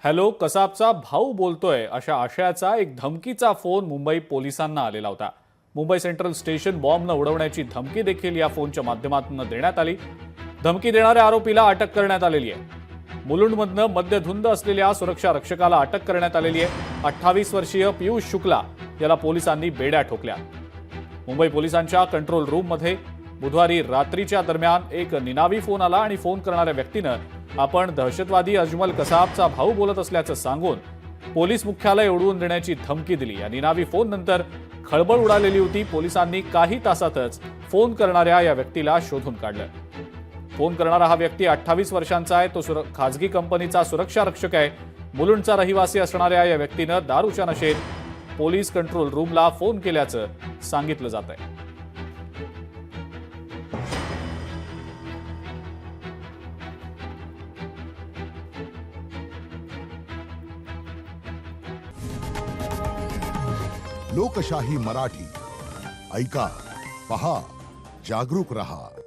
Hello, कसाबचा भाऊ बोलतोय अशा आशयाचा एक धमकीचा फोन मुंबई पोलिसांना आलेला होता. मुंबई सेंट्रल स्टेशन बॉम्बनं उडवण्याची धमकी देखील या फोनच्या माध्यमातून देण्यात आली. धमकी देणाऱ्या आरोपीला अटक करण्यात आलेली आहे. मुलुंडमधनं मद्यधुंद असलेल्या सुरक्षा रक्षकाला अटक करण्यात आलेली आहे. 28 वर्षीय पियुष शुक्ला याला पोलिसांनी बेड्या ठोकल्या. मुंबई पोलिसांच्या कंट्रोल रूममध्ये बुधवारी रात्रीच्या दरम्यान एक निनावी फोन आला आणि फोन करणाऱ्या व्यक्तीनं आपण दहशतवादी अजमल कसाबचा भाऊ बोलत असल्याचं सांगून पोलीस मुख्यालय उडवून देण्याची धमकी दिली. या निनावी फोन नंतर खळबळ उडालेली होती. पोलिसांनी काही तासातच फोन करणाऱ्या या व्यक्तीला शोधून काढलं. फोन करणारा हा व्यक्ती 28 वर्षांचा आहे. तो खाजगी कंपनीचा सुरक्षा रक्षक आहे. मुलुंडचा रहिवासी असणाऱ्या या व्यक्तीनं दारूच्या नशेत पोलीस कंट्रोल रूमला फोन केल्याचं सांगितलं जात आहे. लोकशाही मराठी ऐका, पहा, जागरूक रहा.